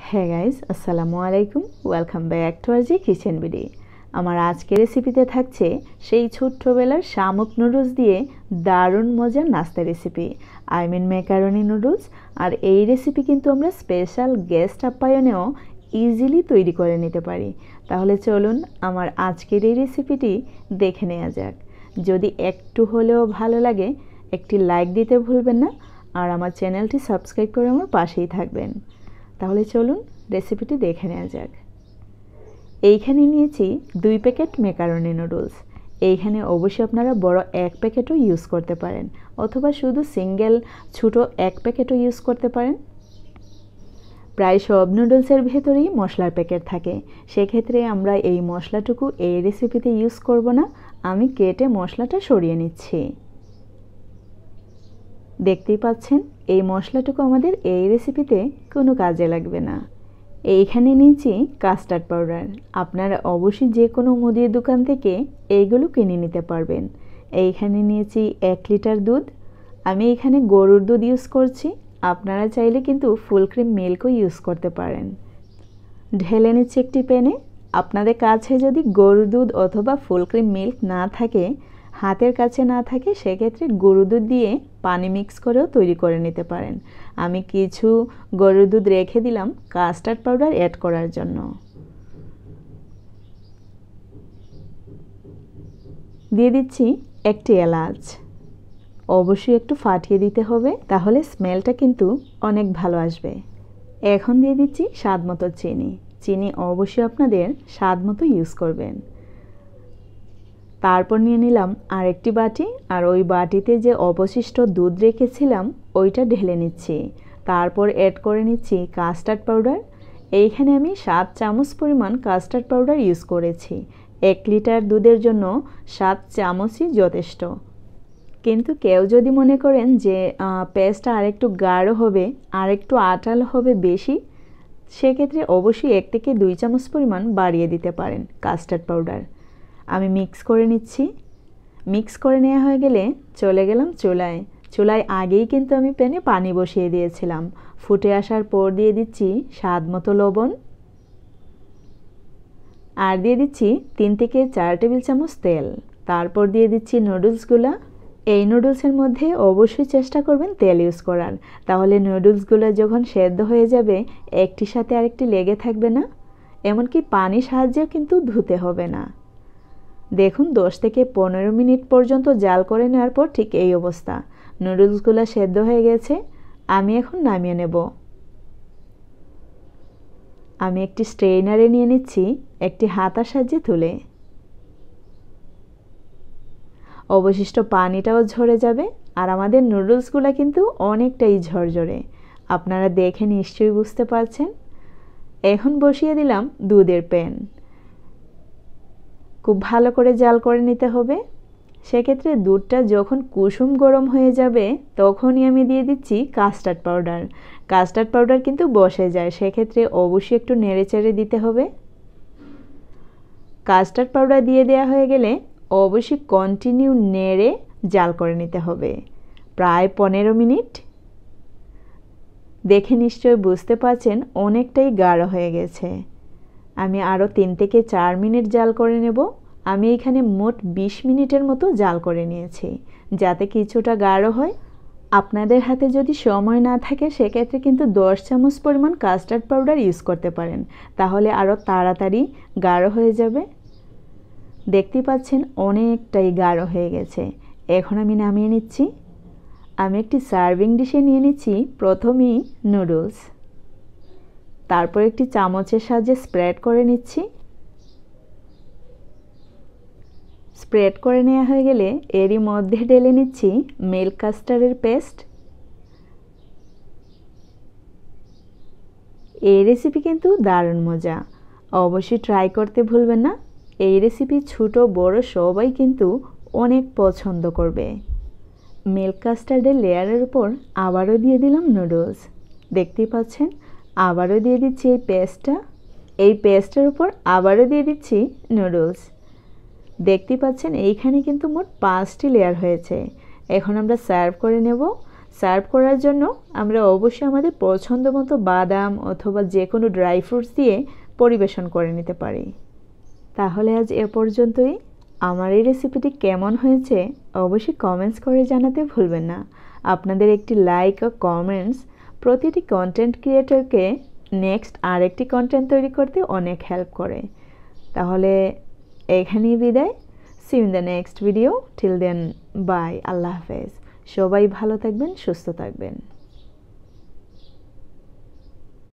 হ্যাঁ গাইস, আসসালামু আলাইকুম। Welcome back to RG kitchen BD. আমার আজকের রেসিপিতে থাকছে সেই ছোট্টবেলার শামুক নুডলস দিয়ে দারুণ মজার নাস্তা রেসিপি, ম্যাকারনি নুডলস। আর এই রেসিপি কিন্তু আমরা স্পেশাল গেস্ট আপ্যায়নেও ইজিলি তৈরি করে নিতে পারি। তাহলে চলুন আমার আজকের এই রেসিপিটি দেখে নেওয়া যাক। যদি একটু হলেও ভালো লাগে একটি লাইক দিতে ভুলবেন না, আর আমার চ্যানেলটি সাবস্ক্রাইব করে আমার পাশেই থাকবেন। তাহলে চলুন রেসিপিটি দেখে নেওয়া যাক। এইখানে নিয়েছি 2 প্যাকেট ম্যাকারনি নুডলস। এইখানে অবশ্যই আপনারা বড় 1 প্যাকেটও ইউজ করতে পারেন, অথবা শুধু সিঙ্গেল ছোটো 1 প্যাকেটও ইউজ করতে পারেন। প্রায় সব নুডলসের ভেতরেই মশলার প্যাকেট থাকে, সেক্ষেত্রে আমরা এই মশলাটুকু এই রেসিপিতে ইউজ করব না। আমি কেটে মশলাটা সরিয়ে নিচ্ছি। দেখতেই পাচ্ছেন এই মশলাটুকু আমাদের এই রেসিপিতে কোনো কাজে লাগবে না। এইখানে নিয়েছি কাস্টার্ড পাউডার। আপনারা অবশ্যই যে কোনো মুদির দোকান থেকে এইগুলো কিনে নিতে পারবেন। এইখানে নিয়েছি 1 লিটার দুধ। আমি এখানে গরুর দুধ ইউজ করছি, আপনারা চাইলে কিন্তু ফুল ক্রিম মিল্কও ইউজ করতে পারেন। ঢেলে নিচ্ছি একটি প্যানে। আপনাদের কাছে যদি গরুর দুধ অথবা ফুল ক্রিম মিল্ক না থাকে, হাতের কাছে না থাকে, সেক্ষেত্রে গরুর দুধ দিয়ে পানি মিক্স করেও তৈরি করে নিতে পারেন। আমি কিছু গরুর দুধ রেখে দিলাম কাস্টার্ড পাউডার অ্যাড করার জন্য। দিয়ে দিচ্ছি একটি এলাচ। অবশ্যই একটু ফাটিয়ে দিতে হবে, তাহলে স্মেলটা কিন্তু অনেক ভালো আসবে। এখন দিয়ে দিচ্ছি স্বাদ মতো চিনি। চিনি অবশ্যই আপনাদের স্বাদ মতো ইউজ করবেন। তারপর নিয়ে নিলাম আরেকটি বাটি, আর ওই বাটিতে যে অবশিষ্ট দুধ রেখেছিলাম ওইটা ঢেলে নিচ্ছি। তারপর অ্যাড করে নিচ্ছি কাস্টার্ড পাউডার। এইখানে আমি 7 চামচ পরিমাণ কাস্টার্ড পাউডার ইউজ করেছি। 1 লিটার দুধের জন্য 7 চামচই যথেষ্ট। কিন্তু কেউ যদি মনে করেন যে পেস্টটা আরেকটু গাঢ় হবে, আরেকটু আঠালো হবে বেশি, সেক্ষেত্রে অবশ্যই 1 থেকে 2 চামচ পরিমাণ বাড়িয়ে দিতে পারেন কাস্টার্ড পাউডার। আমি মিক্স করে নিচ্ছি। মিক্স করে নেওয়া হয়ে গেলে চলে গেলাম চুলায়। চুলায় আগেই কিন্তু আমি প্যানে পানি বসিয়ে দিয়েছিলাম। ফুটে আসার পর দিয়ে দিচ্ছি স্বাদ মতো লবণ, আর দিয়ে দিচ্ছি 3 থেকে 4 টেবিল চামচ তেল। তারপর দিয়ে দিচ্ছি নুডলসগুলো। এই নুডলসের মধ্যে অবশ্যই চেষ্টা করবেন তেল ইউজ করার, তাহলে নুডলসগুলো যখন সেদ্ধ হয়ে যাবে একটির সাথে আরেকটি লেগে থাকবে না। এমনকি পানির সাহায্যেও কিন্তু ধুতে হবে না। দেখুন 10 থেকে 15 মিনিট পর্যন্ত জাল করে নেওয়ার পর ঠিক এই অবস্থা। নুডলসগুলো সেদ্ধ হয়ে গেছে। আমি এখন নামিয়ে নেব। আমি একটি স্ট্রেইনারে নিয়ে নিচ্ছি, একটি হাতার সাহায্যে তুলে। অবশিষ্ট পানিটাও ঝরে যাবে, আর আমাদের নুডলসগুলো কিন্তু অনেকটাই ঝরঝরে। আপনারা দেখে নিশ্চয়ই বুঝতে পারছেন। এখন বসিয়ে দিলাম দুধের প্যান। খুব ভালো করে জাল করে নিতে হবে। সেক্ষেত্রে দুধটা যখন কুসুম গরম হয়ে যাবে তখনই আমি দিয়ে দিচ্ছি কাস্টার্ড পাউডার। কাস্টার্ড পাউডার কিন্তু বসে যায়, সেক্ষেত্রে অবশ্যই একটু নেড়েচেড়ে দিতে হবে। কাস্টার্ড পাউডার দিয়ে দেওয়া হয়ে গেলে অবশ্যই কন্টিনিউ নেড়ে জাল করে নিতে হবে প্রায় 15 মিনিট। দেখে নিশ্চয়ই বুঝতে পারছেন অনেকটাই গাঢ় হয়ে গেছে। আমি আরও 3 থেকে 4 মিনিট জাল করে নেব। আমি এখানে মোট 20 মিনিটের মতো জাল করে নিয়েছি, যাতে কিছুটা গাঢ় হয়। আপনাদের হাতে যদি সময় না থাকে সেক্ষেত্রে কিন্তু 10 চামচ পরিমাণ কাস্টার্ড পাউডার ইউজ করতে পারেন, তাহলে আরও তাড়াতাড়ি গাঢ় হয়ে যাবে। দেখতেই পাচ্ছেন অনেকটাই গাঢ় হয়ে গেছে। এখন আমি নামিয়ে নিচ্ছি। আমি একটি সার্ভিং ডিশে নিয়ে নিচ্ছি প্রথমেই নুডলস। তারপর একটি চামচের সাহায্যে স্প্রেড করে নিচ্ছি। স্প্রেড করে নেওয়া হয়ে গেলে এরই মধ্যে ঢেলে নিচ্ছি মিল্ক কাস্টার্ডের পেস্ট। এই রেসিপি কিন্তু দারুণ মজা, অবশ্যই ট্রাই করতে ভুলবেন না। এই রেসিপি ছোট বড় সবাই কিন্তু অনেক পছন্দ করবে। মিল্ক কাস্টার্ডের লেয়ারের উপর আবারও দিয়ে দিলাম নুডলস। দেখতেই পাচ্ছেন আবারও দিয়ে দিচ্ছি এই পেস্টটা। এই পেস্টের উপর আবারও দিয়ে দিচ্ছি নুডলস। দেখতেই পাচ্ছেন এইখানে কিন্তু মোট 5টি লেয়ার হয়েছে। এখন আমরা সার্ভ করে নেব। সার্ভ করার জন্য আমরা অবশ্যই আমাদের পছন্দ মতো বাদাম অথবা যে কোনো ড্রাই ফ্রুটস দিয়ে পরিবেশন করে নিতে পারি। তাহলে আজ এ পর্যন্তই। আমার এই রেসিপিটি কেমন হয়েছে অবশ্যই কমেন্টস করে জানাতে ভুলবেন না। আপনাদের একটি লাইক ও কমেন্টস প্রতিটি কন্টেন্ট ক্রিয়েটরকে নেক্সট আরেকটি কন্টেন্ট তৈরি করতে অনেক হেল্প করে। তাহলে এখানেই বিদায়। See in the next video. Till then bye. আল্লাহ হাফেজ। সবাই ভালো থাকবেন, সুস্থ থাকবেন।